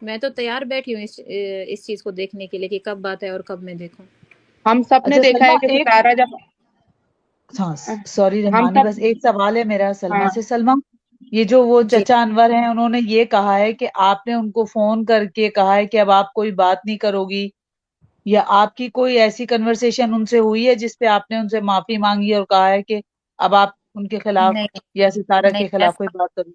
میں تو تیار بیٹھی ہوں اس چیز کو دیکھنے کے لیے کہ کب بات ہے اور کب میں دیکھوں. ہم سب نے اچھا دیکھا سلما ہے کہ ایک، ستارہ جب ہاں سوری ہم رحمانی، سب بس ایک سوال ہے میرا سلما ہاں سے. سلما، یہ جو وہ جی چچا انور ہیں انہوں نے یہ کہا ہے کہ آپ نے ان کو فون کر کے کہا ہے کہ اب آپ کوئی بات نہیں کرو گی، یا آپ کی کوئی ایسی کنورسیشن ان سے ہوئی ہے جس پہ آپ نے ان سے معافی مانگی اور کہا ہے کہ اب آپ ان کے خلاف نہیں یا ستارہ نہیں، کے خلاف کوئی بات کرو گی؟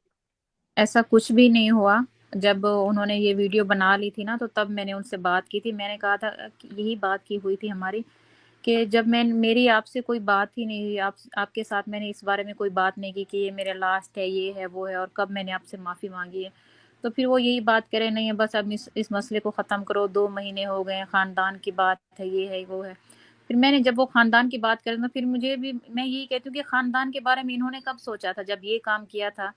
ایسا کچھ بھی نہیں ہوا. جب انہوں نے یہ ویڈیو بنا لی تھی نا تو تب میں نے ان سے بات کی تھی. میں نے کہا تھا کہ یہی بات کی ہوئی تھی ہماری کہ جب میری آپ سے کوئی بات ہی نہیں ہوئی، آپ کے ساتھ میں نے اس بارے میں کوئی بات نہیں کی کہ یہ میرا لاسٹ ہے، یہ ہے وہ ہے، اور کب میں نے آپ سے معافی مانگی ہے. تو پھر وہ یہی بات کرے نہیں ہے بس اب اس مسئلے کو ختم کرو، 2 مہینے ہو گئے ہیں، خاندان کی بات ہے، یہ ہے وہ ہے. پھر میں نے جب وہ خاندان کی بات کریں تو پھر مجھے بھی میں یہی کہتی ہوں کہ خاندان کے بارے میں انہوں نے کب سوچا تھا؟ جب یہ کام کیا تھا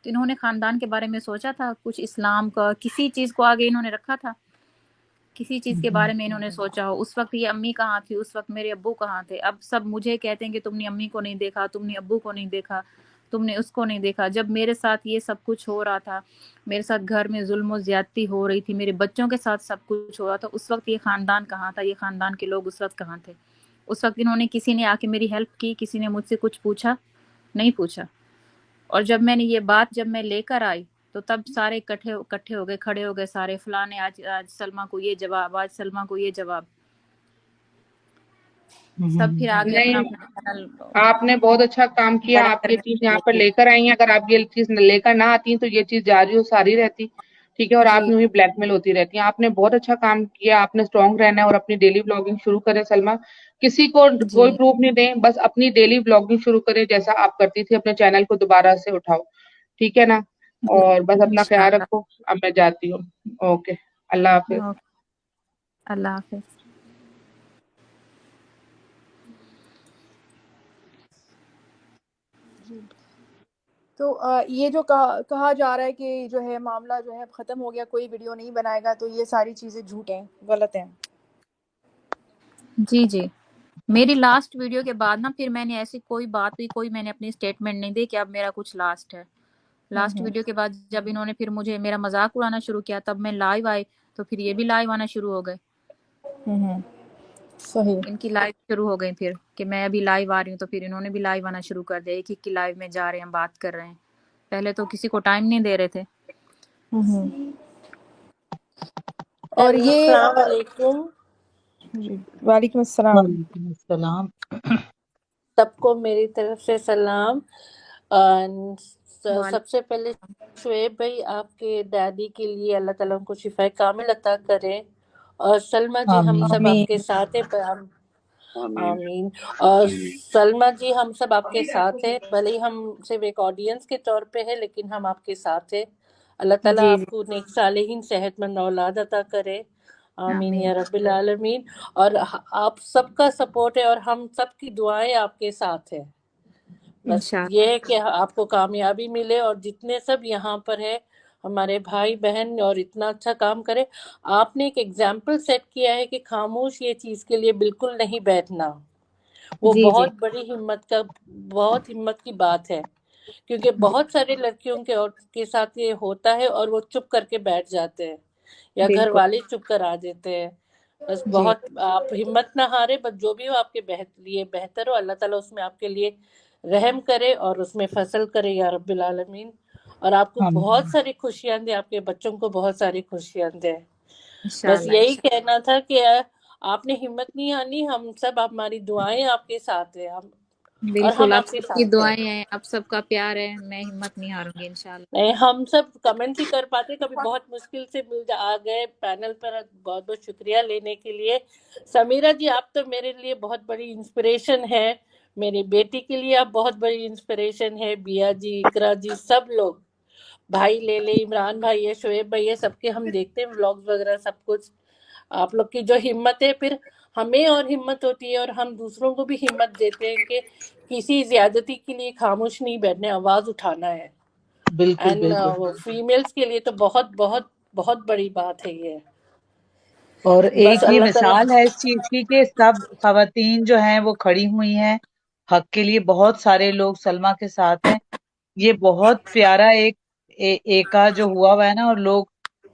تو انہوں نے خاندان کے بارے میں سوچا تھا؟ کچھ اسلام کا کسی چیز کو آگے انہوں نے رکھا تھا؟ کسی چیز کے بارے میں انہوں نے سوچا ہو؟ اس وقت یہ امی کہاں تھی؟ اس وقت میرے ابو کہاں تھے؟ اب سب مجھے کہتے ہیں کہ تم نے امی کو نہیں دیکھا، تم نے ابو کو نہیں دیکھا، تم نے اس کو نہیں دیکھا. جب میرے ساتھ یہ سب کچھ ہو رہا تھا، میرے ساتھ گھر میں ظلم و زیادتی ہو رہی تھی، میرے بچوں کے ساتھ سب کچھ ہو رہا تھا، اس وقت یہ خاندان کہاں تھا؟ یہ خاندان کے لوگ اس وقت کہاں تھے؟ اس وقت انہوں نے کسی نے آ کے میری ہیلپ کی؟ کسی نے مجھ سے کچھ پوچھا؟ نہیں پوچھا. اور جب میں نے یہ بات جب میں لے کر آئی تو تب سارے اکٹھے ہو گئے، کھڑے ہو گئے سارے، فلاں نے آج سلما کو یہ جواب، آج سلما کو یہ جواب. سب پھر آگے اپنا نہیں، اپنا چینل آپ نے بہت اچھا کام کیا. بڑا آپ یہ کرنے چیز کے یہاں پر لیے. لے کر آئی ہیں. اگر آپ یہ چیز لے کر نہ آتی تو یہ چیز جاری و ساری رہتی. ٹھیک ہے، اور آپ جی میں بھی بلیک میل ہوتی رہتی ہیں. آپ نے بہت اچھا کام کیا. آپ نے اسٹرانگ رہنا ہے اور اپنی ڈیلی بلاگنگ شروع کریں سلما. کسی کو کوئی جی پروف نہیں دیں، بس اپنی ڈیلی بلاگنگ شروع کریں جیسا آپ کرتی تھی. اپنے چینل کو دوبارہ سے اٹھاؤ. ٹھیک ہے نا؟ جی اور بس اپنا خیال انشاءاللہ. رکھو. اب میں جاتی ہوں. اوکے، اللہ حافظ. اوکے، اللہ حافظ. جی. تو یہ جو کہا جا رہا ہے کہ جو ہے معاملہ جو ہے ختم ہو گیا، کوئی ویڈیو نہیں بنائے گا، تو یہ ساری چیزیں جھوٹ ہیں، غلط ہیں. جی جی، میری لاسٹ ویڈیو کے بعد نا پھر میں نے ایسی کوئی بات بھی، کوئی میں نے اپنی اسٹیٹمنٹ نہیں دی کہ اب میرا کچھ لاسٹ ہے. لاسٹ ہوں ویڈیو کے بعد جب انہوں نے پھر مجھے میرا مذاق اڑانا شروع کیا تب میں لائیو آئی تو پھر یہ بھی لائیو آنا شروع ہو گئے. ہوں صحیح. ان کی لائیو شروع ہو گئی پھر کہ میں ابھی لائیو آ رہی ہوں، تو پھر انہوں نے بھی لائیو آنا شروع کر دیا. ایک ایک کی لائیو میں جا رہے ہیں، بات کر رہے ہیں. پہلے تو کسی کو ٹائم نہیں دے رہے تھے. ہوں. اور ہیلو، یہ السلام علیکم. جی وعلیکم السلام. وعلیکم السلام. سب کو میری طرف سے سلام. سب سے پہلے شعیب بھائی، آپ کے دادی کے لیے اللہ تعالیٰ ان کو شفا کامل عطا کرے. اور سلما جی، ہم آمین. سب آپ کے آمین. ساتھ ہیں. آمین. اور سلما جی، ہم سب آپ کے ساتھ ہیں، بھلے ہی ہم صرف ایک آڈینس کے طور پہ ہے لیکن ہم آپ کے ساتھ ہیں. اللہ تعالیٰ جی آپ جی کو نیک صالحین صحت مند اولاد عطا کرے. آمین آمین. یا رب العالمین. اور آپ سب کا سپورٹ ہے اور ہم سب کی دعائیں آپ کے ساتھ ہیں. بس انشاءاللہ. یہ ہے کہ آپ کو کامیابی ملے، اور جتنے سب یہاں پر ہے ہمارے بھائی بہن اور اتنا اچھا کام کرے. آپ نے ایک ایگزامپل سیٹ کیا ہے کہ خاموش یہ چیز کے لیے بالکل نہیں بیٹھنا. وہ جی جی بہت بڑی بہت ہمت کی بات ہے، کیونکہ جی بہت سارے لڑکیوں کے ساتھ یہ ہوتا ہے اور وہ چپ کر کے بیٹھ جاتے ہیں یا گھر بالکل. والے چپ کرا دیتے ہیں. بس جی بہت آپ ہمت نہ ہارے. بس جو بھی ہو آپ کے لیے بہتر ہو، اللہ تعالیٰ اس میں آپ کے لیے رحم کرے اور اس میں فصل کرے یا رب العالمین. اور آپ کو بہت آمین. ساری خوشیاں دے، آپ کے بچوں کو بہت ساری خوشیاں دے. بس انشاءاللہ یہی انشاءاللہ. کہنا تھا کہ آپ نے ہمت نہیں ہارنی. ہم سب، ہماری دعائیں آپ کے ساتھ ہیں، اور بالکل، ہم آپ آپ کے سب کی ساتھ ہیں. دعائیں ہیں، آپ سب کا پیار ہے، میں ہمت نہیں ہاروں گی انشاءاللہ. نہیں، ہم سب کمنٹ ہی کر پاتے، کبھی بہت مشکل سے آ گئے پینل پر. بہت بہت شکریہ لینے کے لیے. سمیرہ جی، آپ تو میرے لیے بہت بڑی انسپریشن ہے. میری بیٹی کے لیے آپ بہت بڑی انسپریشن ہے. بیا جی، اقرا جی، سب لوگ، بھائی لے لے، عمران بھائی ہے، شعیب بھائی ہے، سب کے ہم دیکھتے ہیں ولاگز وغیرہ سب کچھ. آپ لوگ کی جو ہمت ہے، پھر ہمیں اور ہمت ہوتی ہے اور ہم دوسروں کو بھی ہمت دیتے ہیں کہ کسی زیادتی کے لیے خاموش نہیں بیٹھنے، آواز اٹھانا ہے. بالکل اینڈ بالکل. فیمیلز کے لیے تو بہت بہت بہت بڑی بات ہے یہ. اور بس ایک ہی اللہ تعالیٰ. مثال ہے اس چیز کی کہ سب خواتین جو ہیں وہ کھڑی ہوئی ہیں حق کے لیے. بہت سارے لوگ سلما کے ساتھ ہیں. یہ بہت پیارا ایک ایکا جو ہوا ہے نا، اور لوگ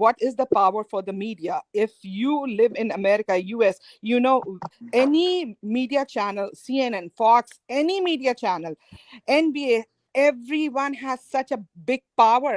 what is the power for the media. If you live in America, US, you know, any media channel, CNN, Fox, any media channel, NBA, everyone has such a big power.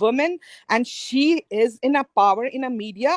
woman and she is in a power in a media.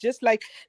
just like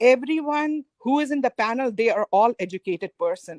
everyone who is in the panel, they are all educated person.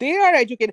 they are educated.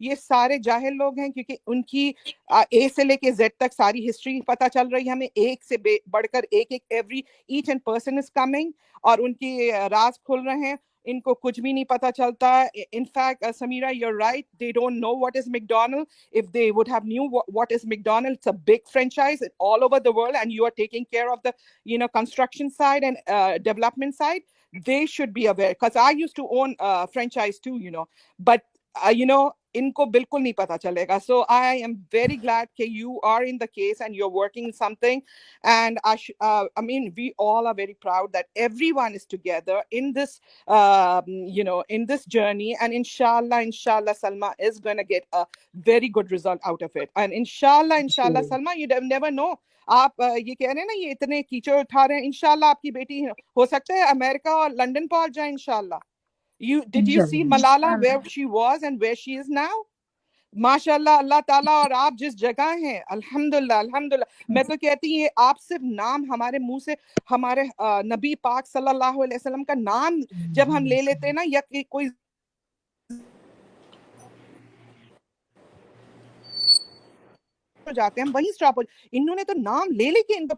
یہ سارے جاہل لوگ ہیں کیونکہ ان کی اے سے لے کے زیڈ تک ساری ہسٹری پتہ چل رہی ہے ہمیں, ایک سے بڑھ کر ایک ایچ اینڈ پرسن از کمنگ, اور ان کی راز کھل رہے ہیں, ان کو کچھ بھی نہیں پتا چلتا. In fact Samira, you're right, they don't know what is McDonald. If they would have knew what is McDonald, it's a big franchise all over the world, and you are taking care of the construction side and development side. They should be aware, because I used to own franchise too, but ان کو بالکل نہیں پتا چلے گا. So I am very glad that you are in the case and you're working something, and I mean, we all are very proud that everyone is together in this in this journey, and inshallah Salma is going to get a very good result out of it, and inshallah Salma, you never know. آپ یہ کہہ رہے ہیں نا یہ اتنے کیچڑ اٹھا رہے ہیں, انشاءاللہ آپ کی بیٹی ہو سکتا ہے امریکہ اور لنڈن پہنچ جائے انشاءاللہ. Did you see Malala, where she was and where she is now? ماشاءاللہ, اللہ تعالیٰ, اور آپ جس جگہ ہیں الحمدللہ. میں تو کہتی یہ آپ صرف نام ہمارے منہ سے, ہمارے نبی پاک صلی اللہ علیہ وسلم کا نام جب ہم لے لیتے ہیں نا, یا کوئی جاتے ہیں ہم وہیں اسٹاپ ہو. انہوں نے تو نام لے لے کے ان کو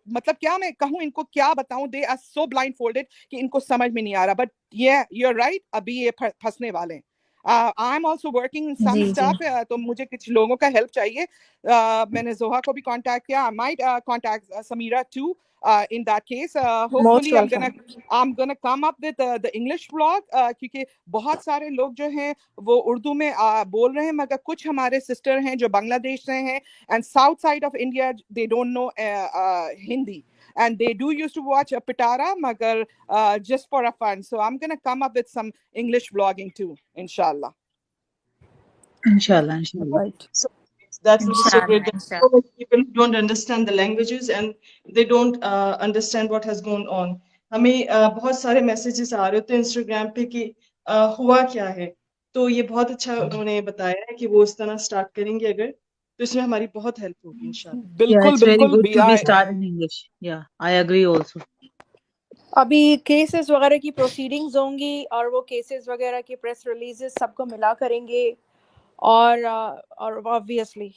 مطلب کیا میں کہوں, ان کو کیا بتاؤں, دے آر سو بلائنڈ فولڈڈ کہ ان کو سمجھ میں نہیں آ رہا. بٹ یو آر رائٹ, ابھی یہ پھنسنے والے ہیں. I am also working in some staff, تو مجھے کچھ لوگوں کا ہیلپ چاہیے. میں نے زوہا کو بھی کانٹیکٹ کیا. I might contact Samira too in that case. Hopefully I'm gonna come up with the English blog, کیونکہ بہت سارے لوگ جو ہیں وہ اردو میں بول رہے ہیں, مگر کچھ ہمارے سسٹر ہیں جو بنگلہ دیش سے ہیں and south side of India, they don't know Hindi, and they do used to watch Pitara, magar just for a fun. So I'm going to come up with some English blogging too, inshallah. Right. So that will be so great. That Inshallah. so many people don't understand the languages and they don't understand what has gone on. ہمیں بہت سارے messages آ رہے ہوتے ہیں Instagram پہ کہ ہوا کیا ہے, تو یہ بہت اچھا انہوں نے بتایا ہے کہ وہ اس طرح اسٹارٹ کریں گے اگر, تو اس میں ہماری بہت ہیلپ ہوگی انشاءاللہ. بالکل بالکل. I agree also. ابھی کیسز وغیرہ کی پروسیڈنگز ہوں گی, اور وہ کیسز وغیرہ کی پریس ریلیزز سب کو ملا کریں گے, اور آبویسلی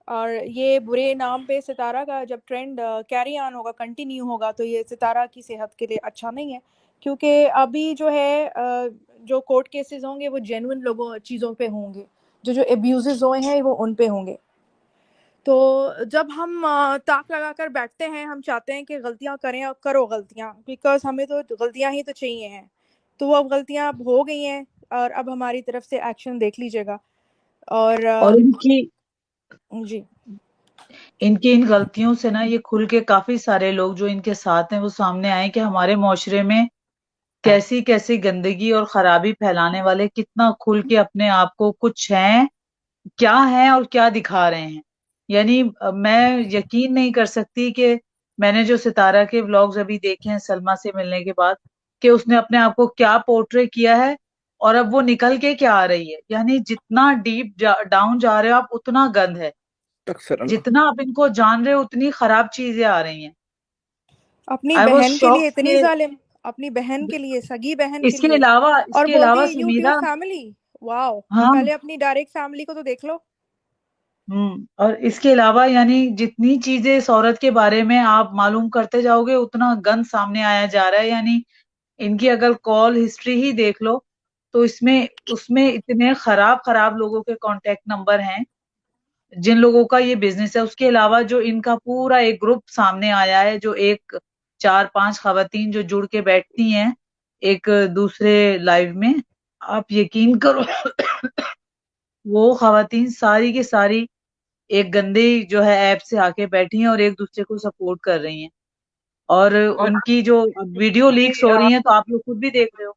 اور یہ برے نام پہ ستارہ کا جب ٹرینڈ کیری آن ہوگا, کنٹینیو ہوگا, تو یہ ستارہ کی صحت کے لیے اچھا نہیں ہے. کیونکہ ابھی جو ہے جو کورٹ کیسز ہوں گے وہ جینوئن چیزوں پہ ہوں گے, جو ابیوزز ہوئے ہیں وہ ان پہ ہوں گے. تو جب ہم طاق لگا کر بیٹھتے ہیں, ہم چاہتے ہیں کہ غلطیاں کریں, اور کرو غلطیاں, بیکاز ہمیں تو غلطیاں ہی تو چاہیے ہیں. تو وہ اب غلطیاں اب ہو گئی ہیں, اور اب ہماری طرف سے ایکشن دیکھ لیجیے گا. اور ان کی غلطیوں سے نا یہ کھل کے کافی سارے لوگ جو ان کے ساتھ ہیں وہ سامنے آئے کہ ہمارے معاشرے میں کیسی کیسی گندگی اور خرابی پھیلانے والے کتنا کھل کے اپنے آپ کو کچھ ہیں, کیا ہیں اور کیا دکھا رہے ہیں. یعنی میں یقین نہیں کر سکتی کہ میں نے جو ستارہ کے ولاگز ابھی دیکھے ہیں سلمہ سے ملنے کے بعد, کہ اس نے اپنے آپ کو کیا پورٹری کیا ہے اور اب وہ نکل کے کیا آ رہی ہے. یعنی جتنا ڈیپ ڈاؤن جا رہے ہو آپ اتنا گند ہے, جتنا آپ ان کو جان رہے ہو اتنی خراب چیزیں آ رہی ہیں. اپنی بہن کے لیے اتنی ظالم, اپنی بہن کے لیے, سگی بہن اس کے کے لیے, اور علاوہ بولتی سمیرہ, یوٹیوب فیملی. واو, ہاں پہلے اپنی ڈائریکٹ فیملی کو تو دیکھ لو. اور اس کے علاوہ یعنی جتنی چیزیں اس عورت کے بارے میں آپ معلوم کرتے جاؤ گے اتنا گند سامنے آیا جا رہا ہے. یعنی ان کی اگر کال ہسٹری ہی دیکھ لو تو اس میں اتنے خراب لوگوں کے کانٹیکٹ نمبر ہیں جن لوگوں کا یہ بزنس ہے. اس کے علاوہ جو ان کا پورا ایک گروپ سامنے آیا ہے, جو 4-5 خواتین جو جڑ کے بیٹھتی ہیں ایک دوسرے لائیو میں, آپ یقین کرو وہ خواتین ساری کی ساری ایک گندی جو ہے ایپ سے آ کے بیٹھی ہیں اور ایک دوسرے کو سپورٹ کر رہی ہیں, اور ان کی جو ویڈیو لیکس ہو رہی ہیں تو آپ لوگ خود بھی دیکھ رہے ہو.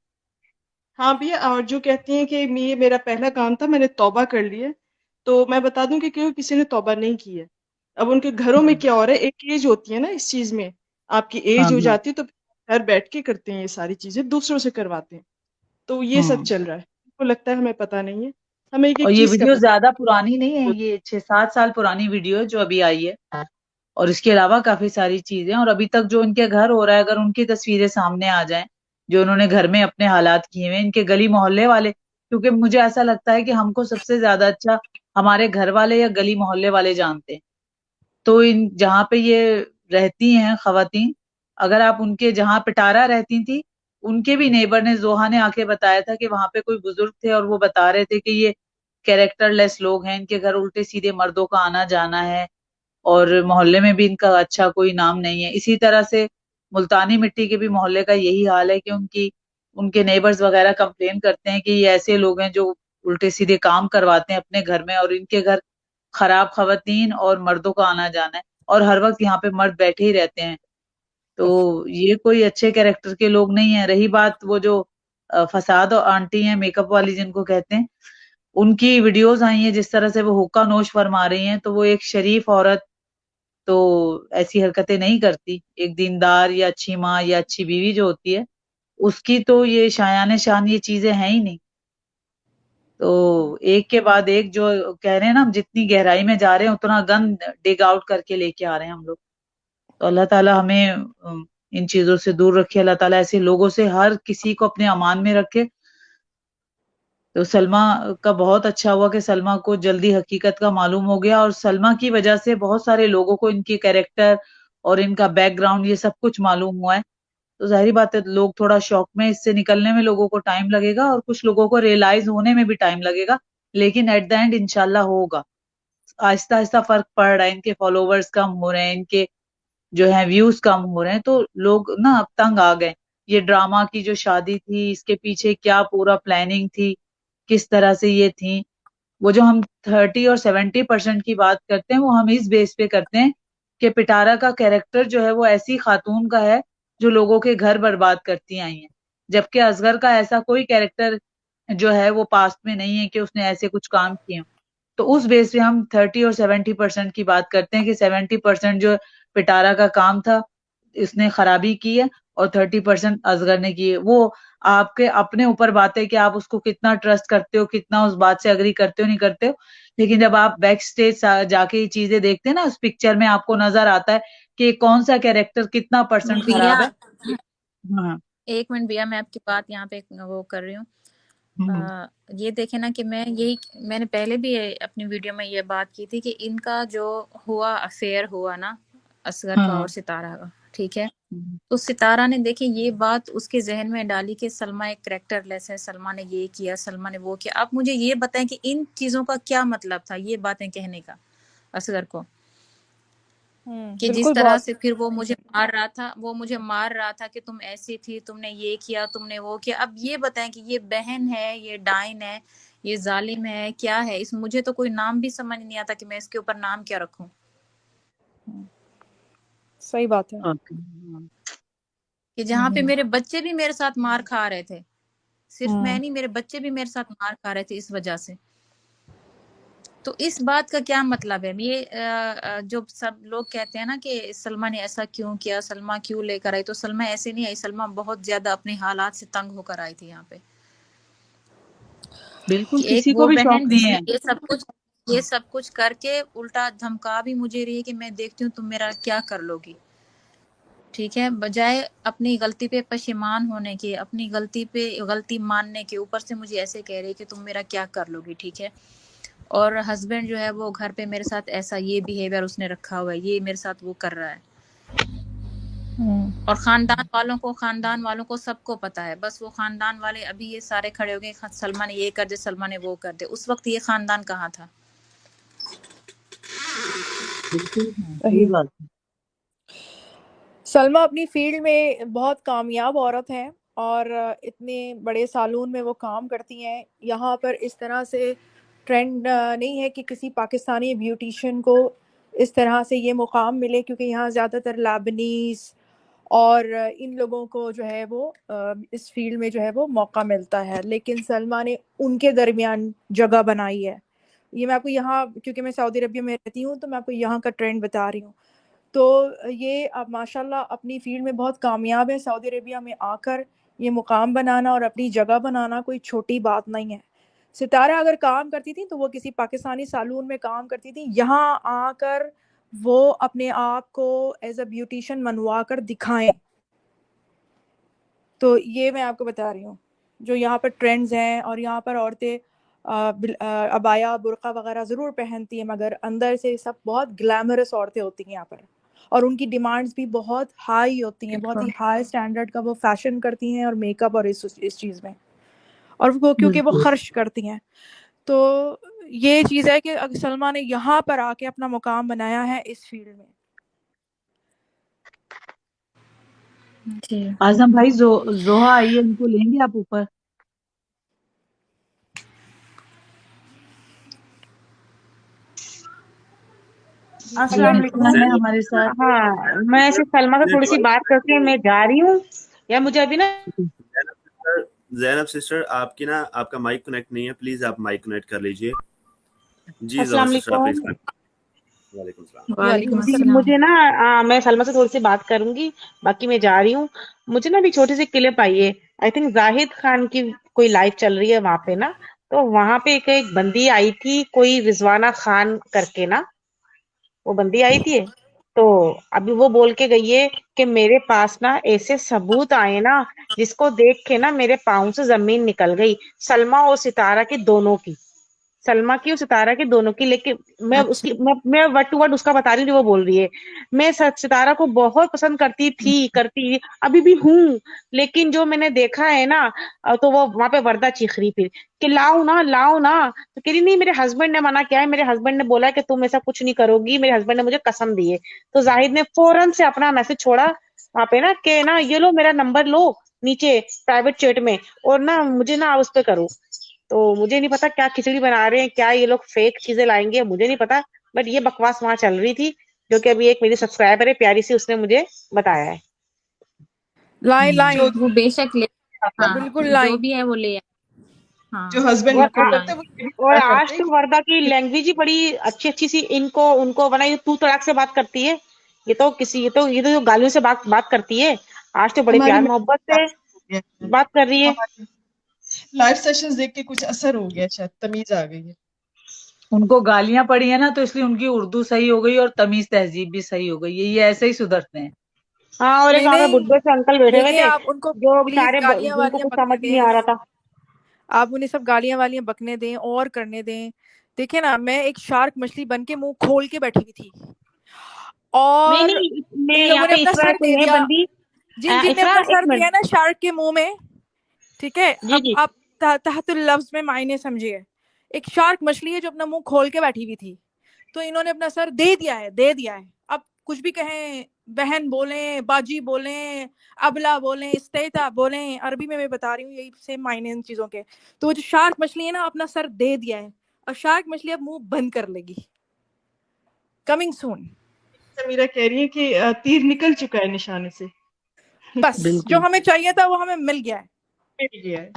ہاں بھی, اور جو کہتی ہیں کہ یہ میرا پہلا کام تھا, میں نے توبہ کر لی ہے, تو میں بتا دوں کہ کیوں کسی نے توبہ نہیں کی ہے. اب ان کے گھروں میں کیا ہو رہا ہے, ایک ایج ہوتی ہے نا اس چیز میں, آپ کی ایج ہو جاتی ہے تو گھر بیٹھ کے کرتے ہیں یہ ساری چیزیں, دوسروں سے کرواتے ہیں. تو یہ سب چل رہا ہے, ان کو لگتا ہے ہمیں پتہ نہیں ہے, ہمیں ایک اور ایک یہ چیز کا ویڈیو پتہ زیادہ پرانی نہیں ہے, یہ 6-7 سال پرانی ویڈیو ہے جو ابھی آئی ہے, اور اس کے علاوہ کافی ساری چیزیں. اور ابھی تک جو ان کے گھر ہو رہا ہے, اگر ان کی تصویریں سامنے آ جائیں جو انہوں نے گھر میں اپنے حالات کیے ہوئے, ان کے گلی محلے والے کیونکہ مجھے ایسا لگتا ہے کہ ہم کو سب سے زیادہ اچھا ہمارے گھر والے یا گلی محلے والے جانتے ہیں. تو ان جہاں پہ یہ رہتی ہیں خواتین، اگر آپ ان کے جہاں پٹارا رہتی تھی ان کے بھی نیبر نے، زوہا نے آ کے بتایا تھا کہ وہاں پہ کوئی بزرگ تھے اور وہ بتا رہے تھے کہ یہ کیریکٹر لیس لوگ ہیں، ان کے گھر الٹے سیدھے مردوں کا آنا جانا ہے اور محلے میں بھی ان کا اچھا کوئی نام نہیں ہے. اسی طرح سے ملتانی مٹی کے بھی محلے کا یہی حال ہے کہ ان کے نیبرز وغیرہ کمپلین کرتے ہیں کہ یہ ایسے لوگ ہیں جو الٹے سیدھے کام کرواتے ہیں اپنے گھر میں، اور ان کے گھر خراب خواتین اور مردوں کا آنا جانا ہے، اور ہر وقت یہاں پہ مرد بیٹھے ہی رہتے ہیں. تو یہ کوئی اچھے کیریکٹر کے لوگ نہیں ہیں. رہی بات وہ جو فساد اور آنٹی ہیں، میک اپ والی جن کو کہتے ہیں، ان کی ویڈیوز آئی ہیں جس طرح سے وہ حقہ نوش فرما رہی ہیں، تو وہ ایک شریف عورت تو ایسی حرکتیں نہیں کرتی. ایک دیندار یا اچھی ماں یا اچھی بیوی جو ہوتی ہے اس کی تو یہ شایان شان یہ چیزیں ہیں ہی نہیں. تو ایک کے بعد ایک جو کہہ رہے ہیں نا، ہم جتنی گہرائی میں جا رہے ہیں اتنا گند ڈگ آؤٹ کر کے لے کے آ رہے ہیں ہم لوگ. تو اللہ تعالیٰ ہمیں ان چیزوں سے دور رکھے. اللہ تعالیٰ ایسے لوگوں سے ہر کسی کو اپنے امان میں رکھے. تو سلمہ کا بہت اچھا ہوا کہ سلمہ کو جلدی حقیقت کا معلوم ہو گیا، اور سلمہ کی وجہ سے بہت سارے لوگوں کو ان کے کیریکٹر اور ان کا بیک گراؤنڈ یہ سب کچھ معلوم ہوا ہے. تو ظاہری بات ہے لوگ تھوڑا شوق میں اس سے نکلنے میں لوگوں کو ٹائم لگے گا، اور کچھ لوگوں کو ریئلائز ہونے میں بھی ٹائم لگے گا، لیکن ایٹ دا اینڈ انشاءاللہ ہوگا. آہستہ آہستہ فرق پڑ رہا ہے، ان کے فالوورز کم ہو رہے ہیں، ان کے جو ہے ویوز کم ہو رہے ہیں، تو لوگ نا اب تنگ آ گئے. یہ ڈرامہ کی جو شادی تھی اس کے پیچھے کیا پورا پلاننگ تھی، کس طرح سے یہ تھی، وہ جو ہم 30 اور 70% کی بات کرتے ہیں وہ ہم اس بیس پہ کرتے ہیں کہ پٹارا کا کیریکٹر جو ہے وہ ایسی خاتون کا ہے جو لوگوں کے گھر برباد کرتی آئی ہیں، جبکہ اصغر کا ایسا کوئی کیریکٹر جو ہے وہ پاسٹ میں نہیں ہے کہ اس نے ایسے کچھ کام کیے ہوں. تو اس بیس پہ ہم 30 اور 70% کی بات کرتے ہیں کہ 70% جو پٹارا کا کام تھا اس نے خرابی کی ہے، اور 30% اصغر نے کی ہے. وہ آپ کے اپنے اوپر بات ہے کہ آپ اس کو کتنا ٹرسٹ کرتے ہو، کتنا اس بات سے اگری کرتے ہو نہیں کرتے ہو. لیکن جب آپ بیک سٹیج جا کے یہ چیزیں دیکھتے ہیں نا، اس پکچر میں آپ کو نظر آتا ہے کہ کون سا کیریکٹر کتنا پرسنٹ بھیا خراب ہے. ہاں. ایک منٹ بھیا، میں آپ کی بات یہاں پہ وہ کر رہی ہوں. یہ دیکھیں نا کہ میں نے پہلے بھی اپنی ویڈیو میں یہ بات کی تھی کہ ان کا جو ہوا افیئر ہوا نا اصغر کا اور ستارہ کا، ٹھیک ہے، تو ستارہ نے دیکھیں یہ بات اس کے ذہن میں ڈالی کہ سلمہ ایک کریکٹر لیس ہے، سلمہ نے یہ کیا، سلمہ نے وہ کیا. آپ مجھے یہ بتائیں کہ ان چیزوں کا کیا مطلب تھا یہ باتیں کہنے کا اصغر کو، کہ جس بالکل طرح بہت سے پھر وہ مجھے مار رہا تھا کہ تم ایسی تھی، تم نے یہ کیا، تم نے وہ کیا. اب یہ بتائیں کہ یہ بہن ہے، یہ ڈائن ہے، یہ ظالم ہے، کیا ہے اس، مجھے تو کوئی نام بھی سمجھ نہیں آتا کہ میں اس کے اوپر نام کیا رکھوں. صحیح بات ہے. کہ جہاں پہ میرے بچے بھی میرے ساتھ مار کھا رہے تھے، صرف میں نہیں، میرے بچے بھی میرے ساتھ مار کھا رہے تھے اس وجہ سے. تو اس بات کا کیا مطلب ہے؟ یہ جو سب لوگ کہتے ہیں نا کہ سلمہ نے ایسا کیوں کیا، سلمہ کیوں لے کر آئی، تو سلمہ ایسے نہیں آئی، سلمہ بہت زیادہ اپنے حالات سے تنگ ہو کر آئی تھی یہاں پہ. بالکل، کہ ایک کسی کو وہ بھی شوق بہن جس نہیں نے ہے. یہ سب کچھ کر کے الٹا دھمکا بھی مجھے رہی ہے کہ میں دیکھتی ہوں تم میرا کیا کر لو گی، ٹھیک ہے، بجائے اپنی غلطی پہ پشیمان ہونے کے، اپنی غلطی ماننے کے، اوپر سے مجھے ایسے کہہ رہی کہ تم میرا کیا کر لو گی، ٹھیک ہے. اور ہسبینڈ جو ہے وہ گھر پہ میرے ساتھ ایسا یہ بیہیویئر اس نے رکھا ہوا ہے، یہ میرے ساتھ وہ کر رہا ہے. اور خاندان والوں کو سب کو پتا ہے، بس وہ خاندان والے ابھی یہ سارے کھڑے ہو گئے سلمہ نے یہ کر دے، سلمہ نے وہ کر دے. اس وقت یہ خاندان کہاں تھا؟ بالکل صحیح بات ہے. سلمہ اپنی فیلڈ میں بہت کامیاب عورت ہیں، اور اتنے بڑے سالون میں وہ کام کرتی ہیں. یہاں پر اس طرح سے ٹرینڈ نہیں ہے کہ کسی پاکستانی بیوٹیشین کو اس طرح سے یہ مقام ملے، کیونکہ یہاں زیادہ تر لیبنیز اور ان لوگوں کو جو ہے وہ اس فیلڈ میں جو ہے وہ موقع ملتا ہے. لیکن سلمہ نے ان کے درمیان جگہ بنائی ہے. یہ میں آپ کو یہاں، کیونکہ میں سعودی عربیہ میں رہتی ہوں تو میں آپ کو یہاں کا ٹرینڈ بتا رہی ہوں. تو یہ اب ماشاء اللہ اپنی فیلڈ میں بہت کامیاب ہے. سعودی عربیہ میں آ کر یہ مقام بنانا اور اپنی جگہ بنانا کوئی چھوٹی بات نہیں ہے. ستارہ اگر کام کرتی تھی تو وہ کسی پاکستانی سالون میں کام کرتی تھی، یہاں آ کر وہ اپنے آپ کو ایز اے بیوٹیشین منوا کر دکھائیں. تو یہ میں آپ کو بتا رہی ہوں. جو یہاں پر ٹرینڈز ہیں، اور یہاں پر عورتیں عبایا برقع وغیرہ ضرور پہنتی ہیں، مگر اندر سے سب بہت گلیمرس عورتیں ہوتی ہیں یہاں پر، اور ان کی ڈیمانڈز بھی بہت ہائی ہوتی ہیں، بہت ہی ہائی اسٹینڈرڈ کا وہ فیشن کرتی ہیں اور میک اپ اور اس چیز میں، اور وہ کیونکہ وہ بالکل خرچ کرتی ہیں. تو یہ چیز ہے کہ سلما نے یہاں پر آ کے اپنا مقام بنایا ہے اس فیلڈ میں. جی اعظم بھائی زوہا آئی ہے، ان کو لیں گے آپ اوپر؟ السلام علی علیکم. خان ہے ہمارے ساتھ. ہاں میں ایسے سلما سے تھوڑی سی بات کرتی ہوں، میں جا رہی ہوں، یا مجھے ابھی نا زینب سسٹر آپ کی نا آپ کا مائک کنیکٹ نہیں ہے، پلیز آپ مائک کنیکٹ کر لیجئے. جی زہرا السلام سسٹر آپ علیکم. پلیز. وعلیکم السلام. وعلیکم وعلیکم جی السلام. السلام. مجھے نا میں سلما سے تھوڑی سی بات کروں گی، باقی میں جا رہی ہوں. مجھے نا ابھی چھوٹی سی کلپ آئی ہے، آئی تھنک زاہد خان کی کوئی لائف چل رہی ہے وہاں پہ نا، تو وہاں پہ ایک بندی آئی تھی کوئی رضوانہ خان کر کے نا، وہ بندی آئی تھی، تو ابھی وہ بول کے گئی ہے کہ میرے پاس نا ایسے ثبوت آئے نا جس کو دیکھ کے نا میرے پاؤں سے زمین نکل گئی. سلما اور ستارہ کی دونوں کی، سلما کی اور ستارہ کی دونوں کی. لیکن میں اس اچھا کی میں ورڈ ٹو ورڈ اس کا بتا رہی ہوں جو وہ بول رہی ہے. میں ستارہ کو بہت پسند کرتی ابھی بھی ہوں، لیکن جو میں نے دیکھا ہے نا، تو وہ وہاں پہ وردہ چیخ رہی پھر کہ لاؤ نا، تو کہہ رہی نہیں میرے ہسبینڈ نے منع کیا ہے، میرے ہسبینڈ نے بولا کہ تم ایسا کچھ نہیں کرو گی، میرے ہسبینڈ نے مجھے قسم دی ہے. تو زاہد نے فوراً سے اپنا میسج چھوڑا وہاں پہ نا کہ نا یہ لو میرا نمبر لو نیچے پرائیویٹ چیٹ میں، اور نا مجھے نا اس پہ کرو. تو مجھے نہیں پتا کیا کھچڑی بنا رہے ہیں، کیا یہ لوگ فیک چیزیں لائیں گے، مجھے نہیں پتا، بٹ یہ بکواس وہاں چل رہی تھی، جو کہ ابھی ایک میری سبسکرائبر ہے پیاری سی، اس نے مجھے بتایا ہے. لائیں جو وہ بے شک لے. ہاں بالکل جو لائیں. بھی ہے وہ لے آئے. ہاں جو ہسبینڈ نکاح بالکل لائیں. کرتے ہیں وہ یہ بھی اور پتا آج کرتے ہیں تو وردہ کی لینگویج ہی بڑی اچھی سی ان کو بنا، یہ تو تڑاک سے بات کرتی ہے، یہ تو جو گالیوں سے بات کرتی ہے، آج تو بڑے ہماری پیار محبت سے ہو گیا ہے. بات کر رہی ہے. ہماری لائف سیشنز دیکھ کے کچھ اثر ہو گیا، شاید تمیز آ گئی ہے. ان کو گالیاں پڑی ہیں نا، تو اس لیے ان کی اردو صحیح ہو گئی اور تمیز تہذیب بھی صحیح ہو گئی. یہ ایسے ہی سدھرتے ہیں. ہاں، اور ایک نہیں وہاں پہ نہیں، بڈھے سے انکل بیٹھے ہوئے دیکھیں تھے آپ ان کو جو پلیز بیچارے گالیاں جن کو والیاں کچھ بکنے سمجھ نہیں دیں، آ رہا تھا. آپ انہیں سب گالیاں والیاں بکنے دیں اور کرنے دیں. دیکھیں نا، میں ایک شارک مچھلی بن کے منہ کھول کے بیٹھی ہوئی تھی، نہیں اور نہیں، میں ان یہاں لوگوں نے پہ اپنا اسرا سر دے کوئی ہے دیا. بندی. جن نے اسرا اپنا ایک سر منٹ. دیا نا شارک کے منہ میں، ٹھیک ہے، جی اب جی. آپ تحت اللفظ میں معنی سمجھیے. ایک شارک مچھلی ہے جو اپنا منہ کھول کے بیٹھی ہوئی تھی، تو انہوں نے اپنا سر دے دیا ہے. اب کچھ بھی کہیں، بہن بولیں، باجی بولیں، ابلا بولیں، استیتا بولیں، عربی میں بتا رہی ہوں یہی سیم معنی ان چیزوں کے. تو وہ جو شارک مچھلی ہے نا، اپنا سر دے دیا ہے، اور شارک مچھلی اب منہ بند کر لے گی. کمنگ سون. سمیرہ کہہ رہی ہے کہ تیر نکل چکا ہے نشانے سے. بس جو بالکل ہمیں چاہیے تھا وہ ہمیں مل گیا ہے. مل گیا ہے.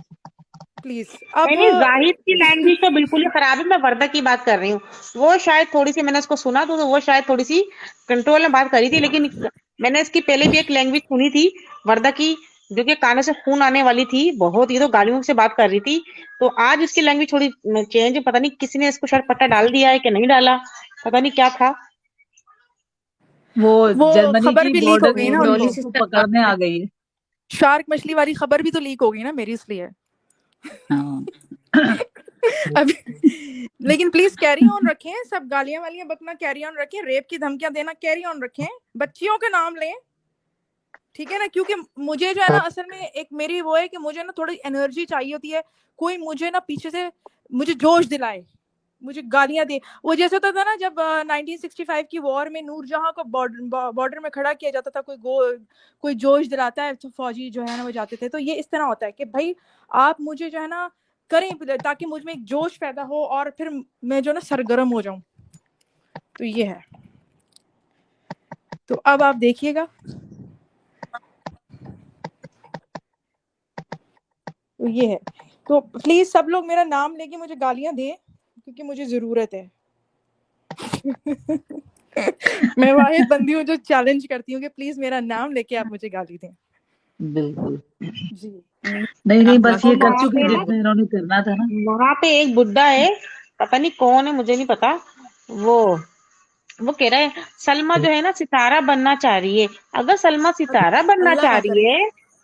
پلیز نہیں اب نہیں، زاہد کی لینگویج تو بالکل ہی خراب ہے. میں وردہ کی بات کر رہی ہوں. وہ شاید تھوڑی سی، میں نے اس کو سنا تو وہ شاید تھوڑی سی کنٹرول میں بات کری تھی، لیکن میں نے اس کی پہلے بھی ایک لینگویج سنی تھی وردہ کی، جو کہ کانوں سے خون آنے والی تھی بہت. یہ تو گالیوں سے بات کر رہی تھی. تو آج اس کی لینگویج تھوڑی چینج، پتہ نہیں کسی نے اس کو شاید پٹا ڈال دیا ہے کہ نہیں ڈالا، پتہ نہیں کیا تھا. وہ وہ جرمنی خبر کی بھی لیک ہو بارڈر گئی وہ نا ان پہ ڈولی کو. اس کو سسٹر بات پکڑنے آ کریں. گئی ہے. شارک مچھلی والی خبر بھی تو لیک ہو گئی نا میری، اس لیے. ہاں اب لیکن پلیز کیری آن رکھیں، سب گالیاں والیاں بکنا کیری آن رکھیں، ریپ کی دھمکیاں دینا کیری آن رکھیں، بچیوں کا نام لیں، ٹھیک ہے نا. کیونکہ مجھے جو ہے نا اصل میں ایک میری وہ ہے کہ مجھے نا تھوڑی انرجی چاہیے ہوتی ہے، کوئی مجھے نا پیچھے سے مجھے جوش دلائے، مجھے گالیاں دے. وہ جیسے ہوتا تھا نا جب 1965 کی وار میں نور جہاں کو بارڈر میں کھڑا کیا جاتا تھا، کوئی جوش دلاتا ہے تو فوجی جو ہے نا وہ جاتے تھے. تو یہ اس طرح ہوتا ہے کہ بھائی آپ مجھے جو ہے نا کریں تاکہ مجھ میں ایک جوش پیدا ہو، اور پھر میں جو ہے نا سرگرم ہو جاؤں. تو یہ ہے. تو اب آپ دیکھیے گا، تو یہ ہے. تو پلیز سب لوگ میرا نام لے کے مجھے گالیاں دیں، کیونکہ مجھے ضرورت ہے. میں واحد بندی ہوں جو چیلنج کرتی ہوں کہ پلیز میرا نام لے کے آپ مجھے گالی دیں. بالکل. جی. نہیں بس اور یہ کر وہاں چکے پہ نا، جتنے انہوں نے کرنا تھا نا. وہاں پہ ایک بڈھا ہے، پتہ نہیں کون ہے، مجھے نہیں پتا. وہ کہہ رہا ہے سلما جو ہے نا ستارہ بننا چاہ رہی ہے. اگر سلما ستارہ بننا اللہ چاہ نہ کرے. رہی ہے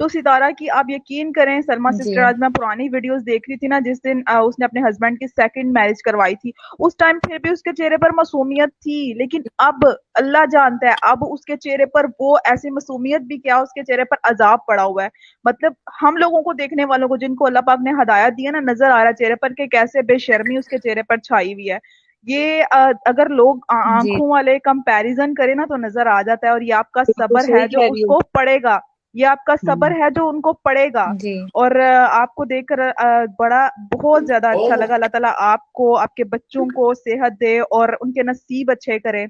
تو ستارہ کی آپ یقین کریں سلما جی سسٹر، آج میں پرانی ویڈیوز دیکھ رہی تھی نا، جس دن اس نے اپنے ہسبینڈ کی سیکنڈ میرج کروائی تھی، اس ٹائم پھر بھی اس کے چہرے پر معصومیت تھی، لیکن اب اللہ جانتا ہے اب اس کے چہرے پر وہ ایسی معصومیت بھی کیا، اس کے چہرے پر عذاب پڑا ہوا ہے. مطلب ہم لوگوں کو دیکھنے والوں کو جن کو اللہ پاک نے ہدایت دی ہے نا، نظر آ رہا ہے چہرے پر کہ کیسے بے شرمی اس کے چہرے پر چھائی ہوئی ہے. یہ اگر لوگ جی آنکھوں والے کمپیریزن کریں نا تو نظر آ جاتا ہے، اور یہ آپ کا بالکل صبر ہے صحیح جو کہہ اس رہی ہو. کو پڑے گا، یہ آپ کا صبر ہے جو ان کو پڑے گا. جی اور آپ کو دیکھ کر بڑا بہت زیادہ اچھا لگا. اللہ تعالیٰ آپ کو، آپ کے بچوں کو صحت دے اور ان کے نصیب اچھے کرے.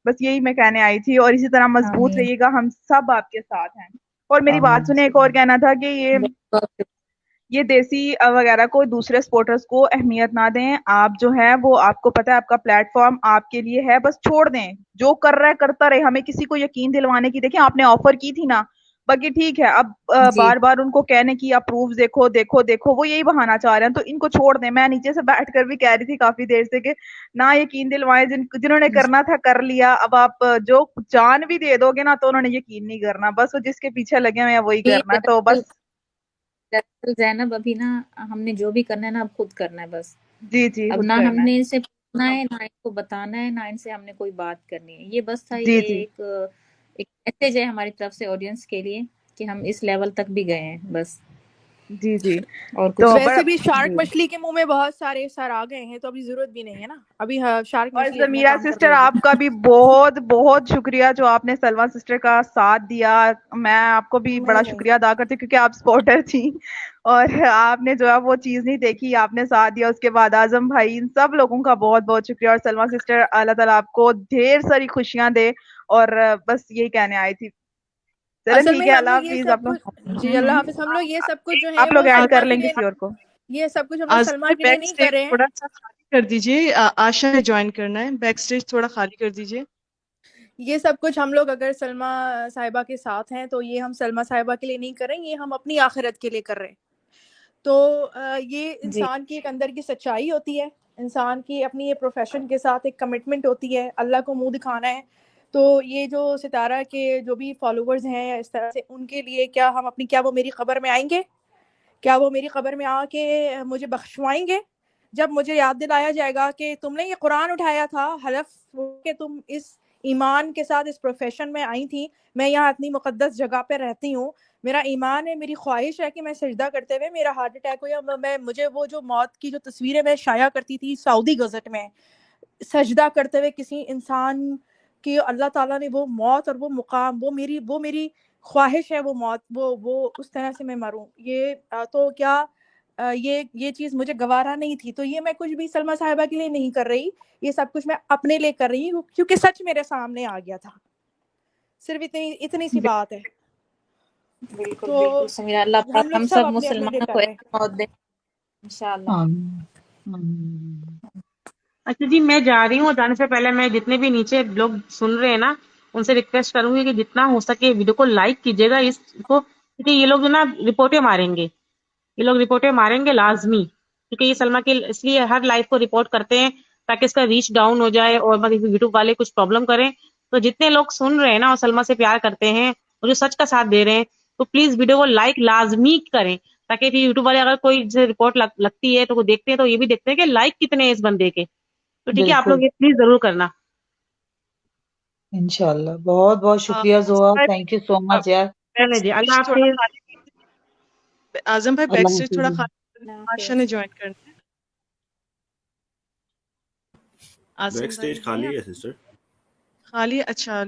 بس یہی میں کہنے آئی تھی، اور اسی طرح مضبوط آمین رہیے گا، ہم سب آپ کے ساتھ ہیں. اور میری بات آمین. سنیں، ایک اور کہنا تھا کہ بہت یہ دیسی وغیرہ کو دوسرے سپورٹرز کو اہمیت نہ دیں. آپ جو ہے وہ آپ کو پتا ہے آپ کا پلیٹ فارم آپ کے لیے ہے، بس چھوڑ دیں، جو کر رہا ہے کرتا رہے. ہمیں کسی کو یقین دلوانے کی، دیکھیں آپ نے آفر کی تھی نا، باقی ٹھیک ہے. اب جی بار بار ان کو کہنے کی اپروف دیکھو دیکھو دیکھو، وہ یہی بہانا چاہ رہے ہیں، تو ان کو چھوڑ دیں. میں نیچے سے بیٹھ کر بھی کہہ رہی تھی کافی دیر سے کہ نہ یقین دلوائیں، جنہوں نے کرنا تھا کر لیا. اب آپ جو جان بھی دے دو گے نا تو انہوں نے یقین نہیں کرنا، بس وہ جس کے پیچھے لگے ہوئے ہیں وہی جی کرنا ہے. تو بس دراصل زینب ابھی نا ہم نے جو بھی کرنا ہے نا اب خود کرنا ہے بس. جی جی اب خود نہ ہم کرنا ہے. نے ان سے پوچھنا ہے، نہ ان کو بتانا ہے، نہ ان سے ہم نے کوئی بات کرنی ہے. یہ بس تھا، جی یہ جی ایک میسج ہے ہماری طرف سے آڈینس کے لیے کہ ہم اس لیول تک بھی گئے ہیں بس، جی جی اور تو کچھ بڑا ویسے بھی شارک جی. مچھلی کے منہ میں بہت سارے سر آ گئے ہیں تو ابھی ضرورت بھی نہیں ہے نا، ابھی شارک اور مچھلی اپنا سمیرہ کام کر سسٹر لے گی. آپ کا بھی بہت بہت شکریہ جو آپ نے سلما سسٹر کا ساتھ دیا. میں آپ کو بھی بڑا نہیں شکریہ ادا کرتی ہوں کیونکہ آپ سپورٹر تھیں اور آپ نے جو ہے وہ چیز نہیں دیکھی، آپ نے ساتھ دیا. اس کے بعد اعظم بھائی، ان سب لوگوں کا بہت بہت شکریہ. اور سلما سسٹر اللہ تعالیٰ آپ کو ڈھیر ساری خوشیاں دے. اور بس یہی کہنے آئی تھی. چلیں اصل ٹھیک میں ہے، ہم اللہ لوگ یہ حافظ. سب آپ لوگ کچھ، جی اللہ حافظ، ہم لوگ یہ سب کچھ جو ہے آپ وہ لوگ ایڈ سلما کر کے لیں لیے، کسی اور کو. یہ سب کچھ ہم لوگ آزم سلما بھائی کے لیے بیک نہیں اسٹیج کر رہے ہیں. تھوڑا سا خالی کر دیجیے، آشا نے جوائن کرنا ہے، بیک اسٹیج تھوڑا خالی کر دیجیے. یہ سب کچھ ہم لوگ اگر سلما صاحبہ کے ساتھ ہیں تو یہ ہم سلما صاحبہ کے لیے نہیں کر رہے ہیں، یہ ہم اپنی آخرت کے لیے کر رہے ہیں. تو یہ جی انسان کی ایک اندر کی سچائی ہوتی ہے، انسان کی اپنی یہ پروفیشن کے ساتھ ایک کمٹمنٹ ہوتی ہے، اللہ کو منہ دکھانا ہے. تو یہ جو ستارہ کے جو بھی فالوورز ہیں اس طرح سے، ان کے لیے کیا ہم اپنی، کیا وہ میری قبر میں آئیں گے؟ کیا وہ میری قبر میں آ کے مجھے بخشوائیں گے؟ جب مجھے یاد دلایا جائے گا کہ تم نے یہ قرآن اٹھایا تھا، حلف کہ تم اس ایمان کے ساتھ اس پروفیشن میں آئی تھی، میں یہاں اتنی مقدس جگہ پہ رہتی ہوں، میرا ایمان ہے، میری خواہش ہے کہ میں سجدہ کرتے ہوئے میرا ہارٹ اٹیک ہو، یا مجھے وہ جو موت کی جو تصویریں میں شائع کرتی تھی سعودی گزٹ میں سجدہ کرتے ہوئے کسی انسان کی، اللہ تعالیٰ نے وہ موت اور وہ مقام، وہ میری خواہش ہے، وہ موت، وہ اس طرح سے میں مروں. یہ تو کیا یہ چیز مجھے گوارا نہیں تھی. تو یہ میں کچھ بھی سلما صاحبہ کے لیے نہیں کر رہی، یہ سب کچھ میں اپنے لیے کر رہی ہوں کیونکہ سچ میرے سامنے آ گیا تھا. صرف اتنی سی بات ہے. بالکل تو بالکل سمیرہ، اللہ ہم پاک لوگ ہم سب سب اپنے اپنے لیے مسلمانوں کر کو رہے ہیں. ایسی موت دے انشاءاللہ. اچھا جی، میں جا رہی ہوں، اور جانے سے پہلے میں جتنے بھی نیچے لوگ سن رہے ہیں نا ان سے ریکویسٹ کروں گی کہ جتنا ہو سکے ویڈیو کو لائک کیجیے گا اس کو، کیونکہ یہ لوگ جو نا رپورٹیں ماریں گے، یہ لوگ رپورٹیں ماریں گے لازمی، کیونکہ یہ سلما کی اس لیے ہر لائف کو رپورٹ کرتے ہیں تاکہ اس کا ریچ ڈاؤن ہو جائے اور یوٹیوب والے کچھ پرابلم کریں. تو جتنے لوگ سن رہے ہیں نا اور سلما سے پیار کرتے ہیں اور جو سچ کا ساتھ دے رہے ہیں تو پلیز ویڈیو کو لائک لازمی کریں، تاکہ پھر یوٹیوب والے اگر کوئی رپورٹ لگتی ہے تو وہ دیکھتے ہیں تو یہ بھی دیکھتے ہیں کہ لائک کتنے ہیں اس بندے کے. تو ٹھیک ہے، آپ بالکل لوگ یہ پلیز ضرور کرنا. انشاءاللہ. بہت بہت شکریہ زوہا، تھینک یو سو مچ یار. چلیں جی، اللہ تھوڑا حافظ. خالی، اعظم بھائی بیک اللہ اسٹیج تھوڑا حافظ. خالی، اللہ آشا حافظ. نے جوائن کرنا ہے. بیک آصم بھائی اسٹیج ہیں خالی ہے سسٹر. خالی؟ اچھا